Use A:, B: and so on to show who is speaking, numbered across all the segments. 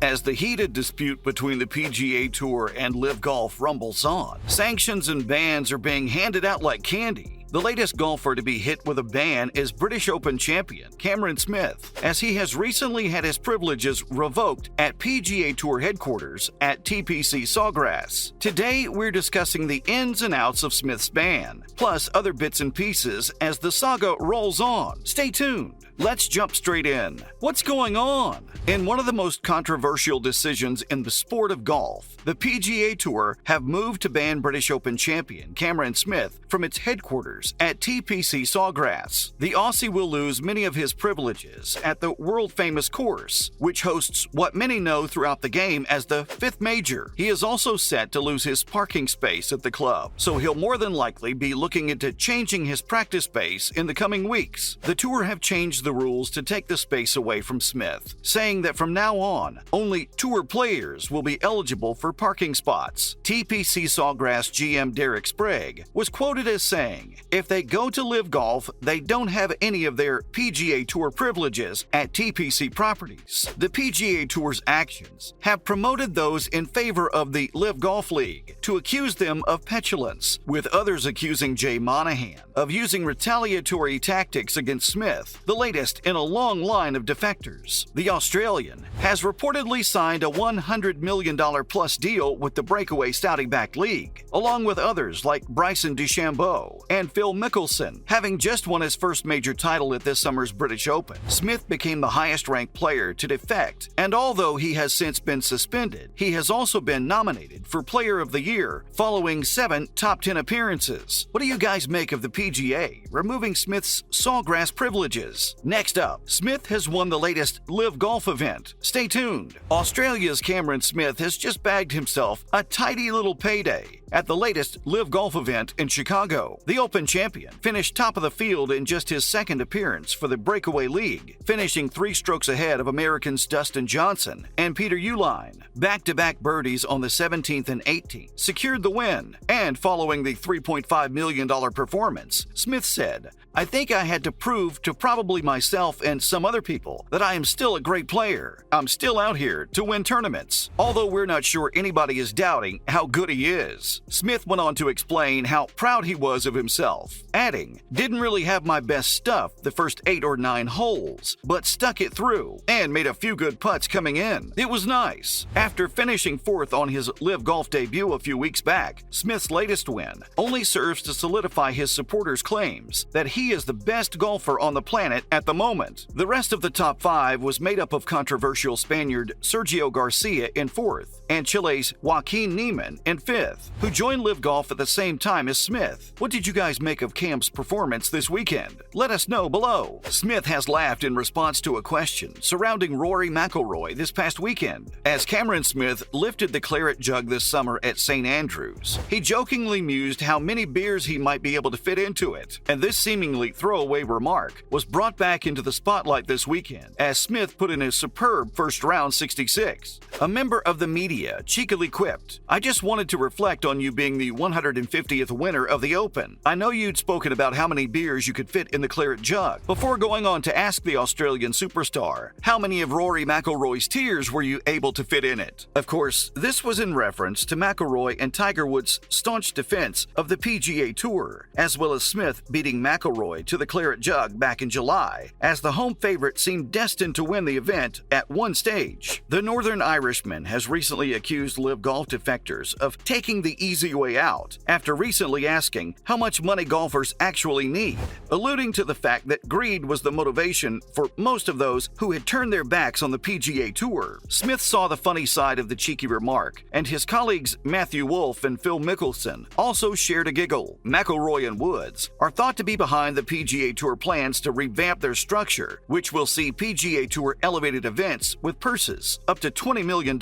A: As the heated dispute between the PGA Tour and LIV Golf rumbles on, sanctions and bans are being handed out like candy. The latest golfer to be hit with a ban is British Open champion Cameron Smith, as he has recently had his privileges revoked at PGA Tour headquarters at TPC Sawgrass. Today, we're discussing the ins and outs of Smith's ban, plus other bits and pieces as the saga rolls on. Stay tuned. Let's jump straight in. What's going on? In one of the most controversial decisions in the sport of golf, the PGA Tour have moved to ban British Open champion Cameron Smith from its headquarters at TPC Sawgrass. The Aussie will lose many of his privileges at the world-famous course, which hosts what many know throughout the game as the fifth major. He is also set to lose his parking space at the club, so he'll more than likely be looking into changing his practice space in the coming weeks. The Tour have changed the rules to take the space away from Smith, saying that from now on, only Tour players will be eligible for parking spots. TPC Sawgrass GM Derek Sprague was quoted as saying, "If they go to LIV Golf, they don't have any of their PGA Tour privileges at TPC properties." The PGA Tour's actions have promoted those in favor of the LIV Golf League to accuse them of petulance, with others accusing Monahan of using retaliatory tactics against Smith, the latest in a long line of defectors. The Australian has reportedly signed a $100 million plus deal with the breakaway Saudi-backed league, along with others like Bryson DeChambeau and Phil Mickelson, having just won his first major title at this summer's British Open. Smith became the highest-ranked player to defect, and although he has since been suspended, he has also been nominated for Player of the Year following 7 top 10 appearances. What do you guys make of the PGA removing Smith's Sawgrass privileges? Next up, Smith has won the latest LIV Golf event. Stay tuned. Australia's Cameron Smith has just bagged himself a tidy little payday at the latest LIV Golf event in Chicago. The Open champion finished top of the field in just his second appearance for the Breakaway League, finishing 3 strokes ahead of Americans Dustin Johnson and Peter Uihlein. Back-to-back birdies on the 17th and 18th secured the win, and following the $3.5 million performance, Smith said, "I think I had to prove to probably myself and some other people that I am still a great player. I'm still out here to win tournaments, although we're not sure anybody is doubting how good he is." Smith went on to explain how proud he was of himself, adding, "Didn't really have my best stuff the first 8 or 9 holes, but stuck it through and made a few good putts coming in. It was nice." After finishing 4th on his LIV Golf debut a few weeks back, Smith's latest win only serves to solidify his supporters' claims that he is the best golfer on the planet at the moment. The rest of the top 5 was made up of controversial Spaniard Sergio Garcia in 4th and Chile's Joaquin Niemann in 5th, who joined LIV Golf at the same time as Smith. What did you guys make of Cam's performance this weekend? Let us know below. Smith has laughed in response to a question surrounding Rory McIlroy this past weekend. As Cameron Smith lifted the claret jug this summer at St. Andrews, he jokingly mused how many beers he might be able to fit into it, and this seemingly throwaway remark was brought back into the spotlight this weekend as Smith put in a superb first-round 66. A member of the media cheekily quipped, "I just wanted to reflect on you being the 150th winner of the Open. I know you'd spoken about how many beers you could fit in the claret jug," before going on to ask the Australian superstar, "How many of Rory McIlroy's tears were you able to fit in it?" Of course, this was in reference to McIlroy and Tiger Woods' staunch defense of the PGA Tour, as well as Smith beating McIlroy to the claret jug back in July, as the home favorite seemed destined to win the event at one stage. The Northern Irishman has recently accused LIV Golf defectors of taking the easy way out after recently asking how much money golfers actually need, alluding to the fact that greed was the motivation for most of those who had turned their backs on the PGA Tour. Smith saw the funny side of the cheeky remark, and his colleagues Matthew Wolff and Phil Mickelson also shared a giggle. McIlroy and Woods are thought to be behind the PGA Tour plans to revamp their structure, which will see PGA Tour elevated events with purses up to $20 million.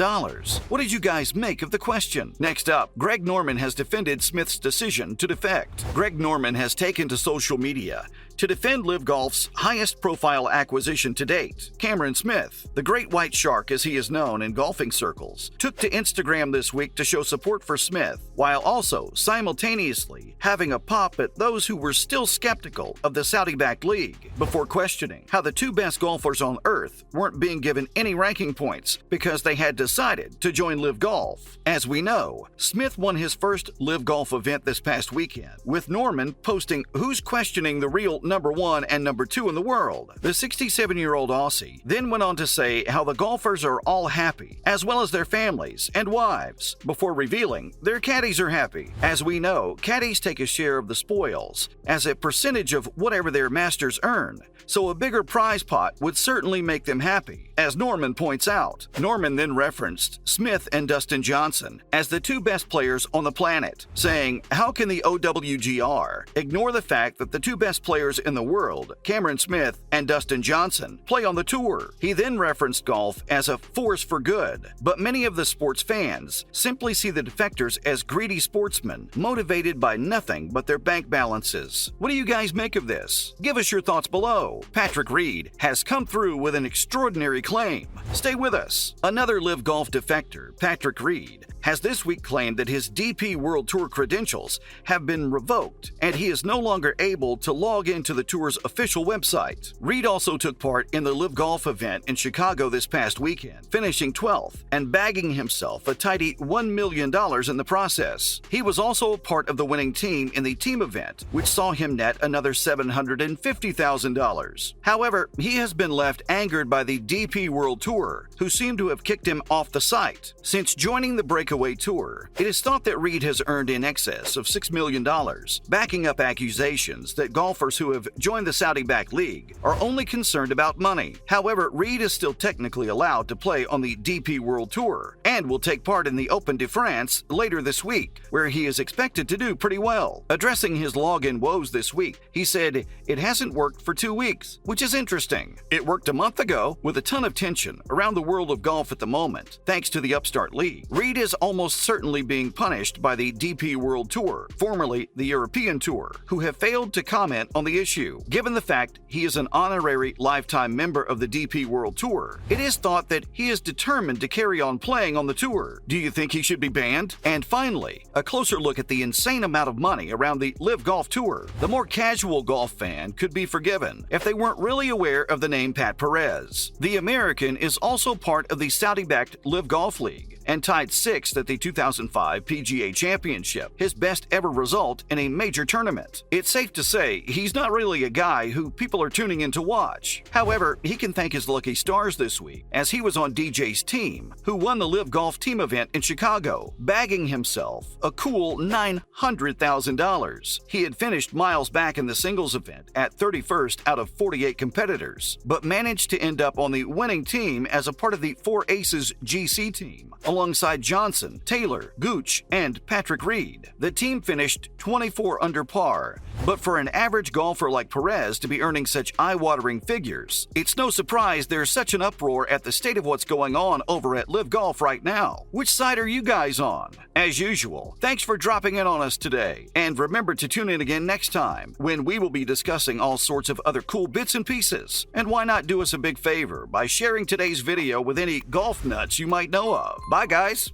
A: What did you guys make of the question? Next up, Greg Norman has defended Smith's decision to defect. Greg Norman has taken to social media To defend LIV Golf's highest-profile acquisition to date, Cameron Smith, the Great White Shark as he is known in golfing circles, took to Instagram this week to show support for Smith, while also simultaneously having a pop at those who were still skeptical of the Saudi-backed league, before questioning how the two best golfers on earth weren't being given any ranking points because they had decided to join LIV Golf. As we know, Smith won his first LIV Golf event this past weekend, with Norman posting who's questioning the real number 1 and number 2 in the world. The 67-year-old Aussie then went on to say how the golfers are all happy, as well as their families and wives, before revealing their caddies are happy. As we know, caddies take a share of the spoils as a percentage of whatever their masters earn, so a bigger prize pot would certainly make them happy, as Norman points out. Norman then referenced Smith and Dustin Johnson as the two best players on the planet, saying, how can the OWGR ignore the fact that the two best players in the world, Cameron Smith and Dustin Johnson, play on the tour? He then referenced golf as a force for good, but many of the sports fans simply see the defectors as greedy sportsmen, motivated by nothing but their bank balances. What do you guys make of this? Give us your thoughts below. Patrick Reed has come through with an extraordinary claim. Stay with us. Another LIV Golf defector, Patrick Reed, has this week claimed that his DP World Tour credentials have been revoked and he is no longer able to log into the tour's official website. Reed also took part in the LIV Golf event in Chicago this past weekend, finishing 12th and bagging himself a tidy $1 million in the process. He was also a part of the winning team in the team event, which saw him net another $750,000. However, he has been left angered by the DP World Tour, who seem to have kicked him off the site. Since joining the breakaway tour, it is thought that Reed has earned in excess of $6 million, backing up accusations that golfers who have joined the Saudi-backed league are only concerned about money. However, Reed is still technically allowed to play on the DP World Tour and will take part in the Open de France later this week, where he is expected to do pretty well. Addressing his login woes this week, he said, "It hasn't worked for 2 weeks, which is interesting. It worked a month ago with a ton of tension around the world of golf at the moment, thanks to the upstart league. Reed is almost certainly being punished by the DP World Tour, formerly the European Tour, who have failed to comment on the issue. Given the fact he is an honorary lifetime member of the DP World Tour, it is thought that he is determined to carry on playing on the tour. Do you think he should be banned?" And finally, a closer look at the insane amount of money around the LIV Golf Tour. The more casual golf fan could be forgiven if they weren't really aware of the name Pat Perez. The American is also part of the Saudi-backed LIV Golf League and tied 6th at the 2005 PGA Championship, his best ever result in a major tournament. It's safe to say he's not really a guy who people are tuning in to watch. However, he can thank his lucky stars this week, as he was on DJ's team, who won the LIV Golf team event in Chicago, bagging himself a cool $900,000. He had finished miles back in the singles event at 31st out of 48 competitors, but managed to end up on the winning team as a part of the Four Aces GC team, alongside Johnson, Taylor, Gooch, and Patrick Reed. The team finished 24 under par, but for an average golfer like Perez to be earning such eye-watering figures, it's no surprise there's such an uproar at the state of what's going on over at LIV Golf right now. Which side are you guys on? As usual, thanks for dropping in on us today, and remember to tune in again next time when we will be discussing all sorts of other cool bits and pieces. And why not do us a big favor by sharing today's video with any golf nuts you might know of. Bye guys!